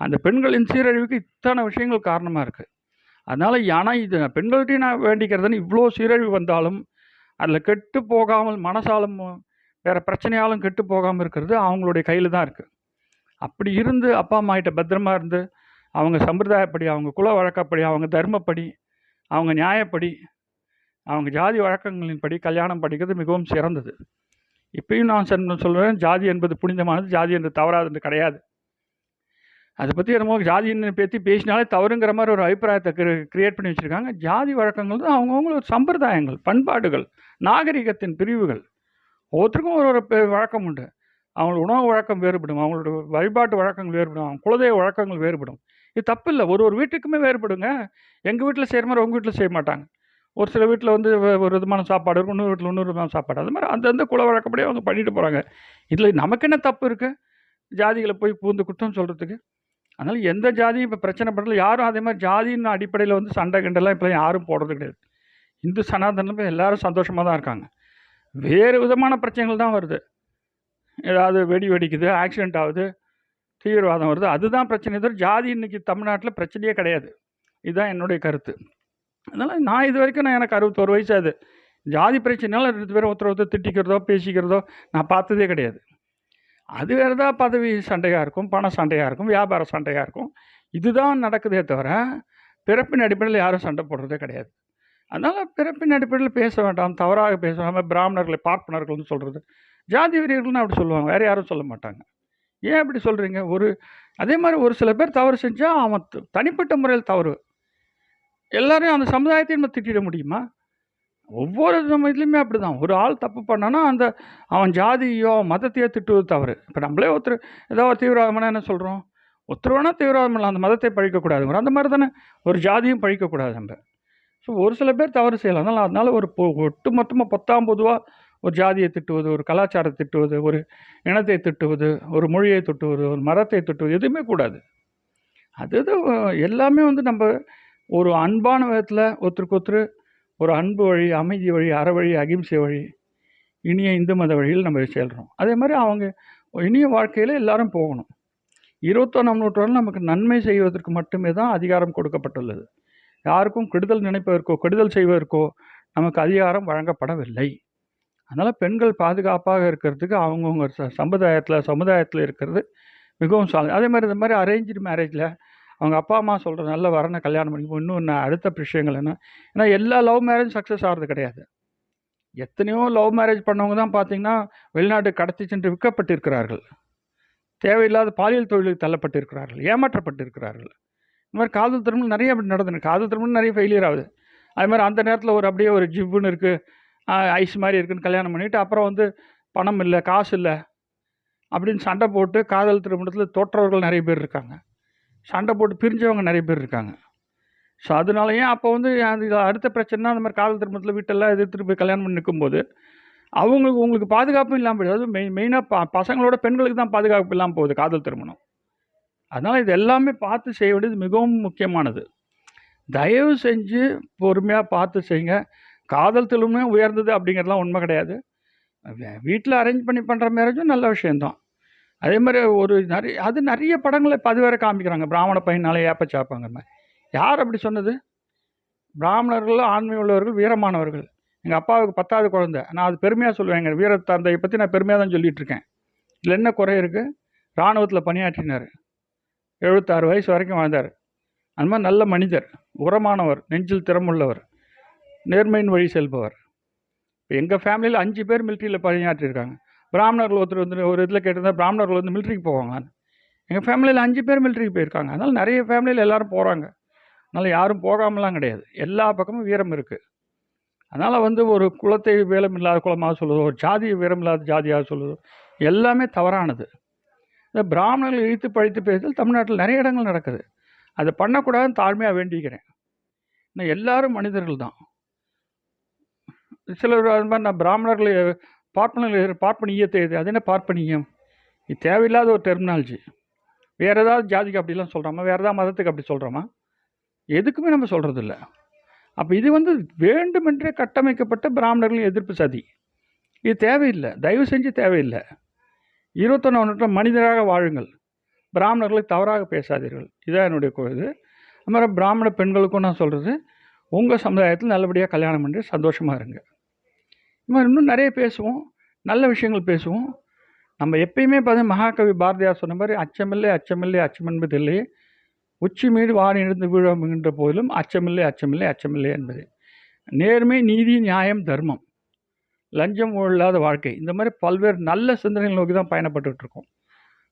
அந்த பெண்களின் சீரழிவுக்கு இத்தனை விஷயங்கள் காரணமாக இருக்குது. அதனால் ஆனால் இது பெண்கள்கிட்டையும் நான் வேண்டிக்கிறதுன்னு, இவ்வளோ சீரழிவு வந்தாலும் அதில் கெட்டு போகாமல், மனசாலும் வேறு பிரச்சனையாலும் கெட்டு போகாமல் இருக்கிறது அவங்களுடைய கையில் தான் இருக்குது. அப்படி இருந்து அப்பா அம்மா கிட்ட பத்திரமா இருந்து அவங்க சம்பிரதாயப்படி, அவங்க குல வழக்கப்படி, அவங்க தர்மப்படி, அவங்க நியாயப்படி, அவங்க ஜாதி வழக்கங்களின்படி கல்யாணம் படிக்கிறது மிகவும் சிறந்தது. இப்பயும் நான் சொல்கிறேன், ஜாதி என்பது புனிதமானது, ஜாதி என்று தவறாது கிடையாது. அதை பற்றி என்னமோ ஜாதின்னு பற்றி பேசினாலே தவறுங்கிற மாதிரி ஒரு அபிப்பிராயத்தை கிரியேட் பண்ணி வச்சுருக்காங்க. ஜாதி வழக்கங்கள் தான் அவங்கவுங்களோட சம்பிரதாயங்கள், பண்பாடுகள், நாகரிகத்தின் பிரிவுகள். ஒவ்வொருத்தருக்கும் ஒரு ஒரு வழக்கம் உண்டு. அவங்களோட உணவு வழக்கம் வேறுபடும், அவங்களோட வழிபாட்டு வழக்கங்கள் வேறுபடும், அவங்க குலதெய்வ வழக்கங்கள் வேறுபடும். இது தப்பு இல்லை, ஒரு ஒரு வீட்டுக்குமே வேறுபடுங்க. எங்கள் வீட்டில் செய்கிற மாதிரி உங்கள் வீட்டில் செய்ய மாட்டாங்க. ஒரு சில வீட்டில் வந்து ஒரு விதமான சாப்பாடு இருக்கும், இன்னொரு வீட்டில் இன்னொரு விதமான சாப்பாடு. அது மாதிரி அந்தந்த குல வழக்கப்படியே அவங்க பண்ணிட்டு போகிறாங்க. இதில் நமக்கு என்ன தப்பு இருக்குது ஜாதிகளை போய் பூந்து குற்றம் சொல்கிறதுக்கு? அதனால் எந்த ஜாதியும் இப்போ பிரச்சனை பண்ணல. யாரும் அதே மாதிரி ஜாதியின் அடிப்படையில் வந்து சண்டை கிண்டெல்லாம் இப்போ யாரும் போடுறது கிடையாது. இந்து சனாதனம் எல்லாரும் சந்தோஷமாக தான் இருக்காங்க. வேறு விதமான பிரச்சனைகள் தான் வருது. ஏதாவது வெடிக்குது, ஆக்சிடெண்ட் ஆகுது, தீவிரவாதம் வருது, அதுதான் பிரச்சனை. தவிர ஜாதி இன்றைக்கி தமிழ்நாட்டில் பிரச்சனையே கிடையாது. இதுதான் என்னுடைய கருத்து. அதனால் நான் இது வரைக்கும் எனக்கு 61 வயசு ஆகுது. ஜாதி பிரச்சனைனால 2 பேரும் ஒருத்தர் திட்டிக்கிறதோ பேசிக்கிறதோ நான் பார்த்ததே கிடையாது. அது வேறு தான் பதவி சண்டையாக இருக்கும், பண சண்டையாக இருக்கும், வியாபார சண்டையாக இருக்கும். இதுதான் நடக்குதே தவிர பிறப்பின் அடிப்படையில் யாரும் சண்டை போடுறதே கிடையாது. அதனால் பிறப்பின் அடிப்படையில் பேச வேண்டாம், தவறாக பேச வேண்டாம். பிராமணர்களை பார்ப்பனர்கள்னு சொல்கிறது ஜாதி வெறியர்கள்னு அப்படி சொல்லுவாங்க, வேறு யாரும் சொல்ல மாட்டாங்க. ஏன் அப்படி சொல்கிறீங்க? அதே மாதிரி ஒரு சில பேர் தவறு செஞ்சால் அவன் தனிப்பட்ட முறையில் தவறு, எல்லாரையும் அந்த சமுதாயத்தையும் நம்ம திட்டிட முடியுமா? ஒவ்வொரு இதுலேயுமே அப்படி தான். ஒரு ஆள் தப்பு பண்ணான்னா அவன் ஜாதியோ மதத்தையோ திட்டுவது தவறு. இப்போ நம்மளே ஒருத்தர் ஏதோ ஒரு தீவிரவாதம்னா என்ன சொல்கிறோம்? ஒருத்தர் வேணால் தீவிரவாதம் இல்லை, அந்த மதத்தை பழிக்கக்கூடாதுங்கிற அந்த மாதிரி தானே ஒரு ஜாதியும் பழிக்கக்கூடாது நம்ம. ஸோ ஒரு சில பேர் தவறு செய்யலாம். அதனால் ஒரு ஒட்டு மொத்தமாக பொதுவாக ஒரு ஜாதியை திட்டுவது, ஒரு கலாச்சாரத்தை திட்டுவது, ஒரு இனத்தை திட்டுவது, ஒரு மொழியை திட்டுவது, ஒரு மரத்தை திட்டுவது எதுவுமே கூடாது. அது எல்லாமே வந்து நம்ம ஒரு அன்பான விதத்தில் ஒருத்தருக்கு ஒருத்தர் ஒரு அன்பு வழி, அமைதி வழி, அறவழி, அகிம்சை வழி, இனிய இந்து மத வழியில் நம்ம செல்கிறோம். அதே மாதிரி அவங்க இனிய வாழ்க்கையில் எல்லாரும் போகணும். 21ஆம் நூற்றாண்டில் நமக்கு நன்மை செய்வதற்கு மட்டுமே தான் அதிகாரம் கொடுக்கப்பட்டுள்ளது. யாருக்கும் கெடுதல் நினைப்பதற்கோ கெடுதல் செய்வதற்கோ நமக்கு அதிகாரம் வழங்கப்படவில்லை. அதனால் பெண்கள் பாதுகாப்பாக இருக்கிறதுக்கு அவங்கவுங்க சமுதாயத்தில் இருக்கிறது மிகவும் அதே மாதிரி இந்த மாதிரி அரேஞ்சு மேரேஜில் அவங்க அப்பா அம்மா சொல்கிற நல்ல வரனை கல்யாணம் பண்ணி இன்னும் அடுத்த விஷயங்கள் என்ன, ஏன்னா எல்லா லவ் மேரேஜ் சக்ஸஸ் ஆகிறது கிடையாது. எத்தனையோ லவ் மேரேஜ் பண்ணவங்க தான் பார்த்திங்கன்னா வெளிநாட்டு கடத்தி சென்று விற்கப்பட்டிருக்கிறார்கள், தேவையில்லாத பாலியல் தொழிலுக்கு தள்ளப்பட்டிருக்கிறார்கள், ஏமாற்றப்பட்டிருக்கிறார்கள். இந்த மாதிரி காதல் திருமணம் நிறைய அப்படி நடந்துருக்கு. காதல் திருமணம் நிறைய ஃபெயிலியர் ஆகுது. அது மாதிரி அந்த நேரத்தில் அப்படியே ஒரு ஜிவ்வுன்னு இருக்குது, ஐஸ் மாதிரி இருக்குதுன்னு கல்யாணம் பண்ணிவிட்டு அப்புறம் வந்து பணம் இல்லை, காசு இல்லை அப்படின்னு சண்டை போட்டு காதல் திருமணத்தில் தோற்றவர்கள் நிறைய பேர் இருக்காங்க, சண்டை போட்டு பிரிஞ்சவங்க நிறைய பேர் இருக்காங்க. ஸோ அதனாலயே அப்போ வந்து அடுத்த பிரச்சனைனா அந்த மாதிரி காதல் திருமணத்தில் வீட்டெல்லாம் எதிர்த்துட்டு போய் கல்யாணம் பண்ணி நிற்கும்போது உங்களுக்கு பாதுகாப்பும் இல்லாமல் போயிடுது. அதுவும் மெயினாக பசங்களோட பெண்களுக்கு தான் பாதுகாப்பு இல்லாமல் போகுது காதல் திருமணம். அதனால் இது எல்லாமே பார்த்து செய்ய வேண்டியது மிகவும் முக்கியமானது. தயவு செஞ்சு பொறுமையாக பார்த்து செய்யுங்க. காதல் திருமணம் உயர்ந்தது அப்படிங்கிறதுலாம் உண்மை கிடையாது. வீட்டில் அரேஞ்ச் பண்ணி பண்ணுற மேரேஜும் நல்ல விஷயந்தான். அதே மாதிரி நிறைய படங்களை பதிவேற காமிக்கிறாங்க, பிராமண பையனாலே ஏப்பச்சாப்பாங்க மாதிரி. யார் அப்படி சொன்னது? பிராமணர்கள் ஆண்மை உள்ளவர்கள், வீரமானவர்கள். எங்கள் அப்பாவுக்கு 10வது குழந்தை. நான் அது பெருமையாக சொல்லுவேன். எங்கள் வீரத்தந்தையை பற்றி நான் பெருமையாக தான் சொல்லிகிட்ருக்கேன். இதில் என்ன குறை இருக்குது? இராணுவத்தில் பணியாற்றினார், 76 வயசு வரைக்கும் வாழ்ந்தார். அந்த மாதிரி நல்ல மனிதர், உரமானவர், நெஞ்சில் திறமுள்ளவர், நேர்மையின் வழி செல்பவர். இப்போ எங்கள் ஃபேமிலியில் 5 பேர் மிலிட்ரியில் பணியாற்றிருக்காங்க. பிராமணர்கள் ஒருத்தர் வந்து ஒரு இதில் கேட்டிருந்தால் பிராமணர்கள் வந்து மிலிட்ரிக்கு போவாங்க. எங்கள் ஃபேமிலியில் 5 பேர் மிலிட்ரிக்கு போயிருக்காங்க. அதனால் நிறைய ஃபேமிலியில் எல்லோரும் போகிறாங்க. அதனால் யாரும் போகாமலாம் கிடையாது. எல்லா பக்கமும் வீரம் இருக்குது. அதனால் வந்து ஒரு குலத்தை வீரம் இல்லாத குலமாக சொல்லுதோ, ஒரு ஜாதியை வீரம் இல்லாத ஜாதியாக சொல்லுதோ, எல்லாமே தவறானது. இந்த பிராமணர்கள் இழுத்து பழித்து பேசுதல் தமிழ்நாட்டில் நிறைய இடங்கள் நடக்குது. அதை பண்ணக்கூடாதுன்னு தாழ்மையாக வேண்டிக்கிறேன். இன்னும் எல்லாரும் மனிதர்கள் தான். சிலர் அது மாதிரி நான் பிராமணர்களை பார்ப்பனியத்தை, அது என்ன பார்ப்பனியம்? இது தேவையில்லாத ஒரு டெர்மினாலஜி. வேறு ஏதாவது ஜாதிக்கு அப்படிலாம் சொல்கிறோமா, வேறு ஏதாவது மதத்துக்கு அப்படி சொல்கிறோமா? எதுக்குமே நம்ம சொல்கிறதில்ல. அப்போ இது வந்து வேண்டுமென்றே கட்டமைக்கப்பட்ட பிராமணர்களின் எதிர்ப்பு சதி. இது தேவையில்லை, தயவு செஞ்சு தேவையில்லை. 21ஆம் நூற்றாண்டு மனிதராக வாழுங்கள், பிராமணர்களை தவறாக பேசாதீர்கள். இதான் என்னுடைய இது. அது மாதிரி பிராமண பெண்களுக்கும் நான் சொல்கிறது, உங்கள் சமுதாயத்தில் நல்லபடியாக கல்யாணம் பண்ணி சந்தோஷமாக இருங்க. இது மாதிரி இன்னும் நிறைய பேசுவோம், நல்ல விஷயங்கள் பேசுவோம். நம்ம எப்பயுமே பார்த்தீங்கன்னா மகாகவி பாரதியார் சொன்ன மாதிரி அச்சமில்லை அச்சமில்லை அச்சம் என்பதில்லை, உச்சி மீது வாடி இருந்து விழுகின்ற போதிலும் அச்சமில்லை அச்சமில்லை அச்சமில்லை என்பது. நேர்மை, நீதி, நியாயம், தர்மம், லஞ்சம் இல்லாத வாழ்க்கை, இந்த மாதிரி பல்வேறு நல்ல சிந்தனைகள் நோக்கி தான் பயணப்பட்டுட்டு இருக்கோம்.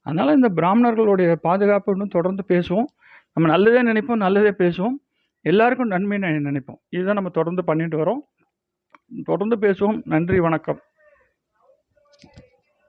அதனால் இந்த பிராமணர்களுடைய பாதுகாப்பு இன்னும் தொடர்ந்து பேசுவோம். நம்ம நல்லதே நினைப்போம், நல்லதே பேசுவோம், எல்லாருக்கும் நன்மை நினைப்போம். இதுதான் நம்ம தொடர்ந்து பண்ணிட்டு வரோம். தொடர்ந்து பேசுவோம். நன்றி, வணக்கம்.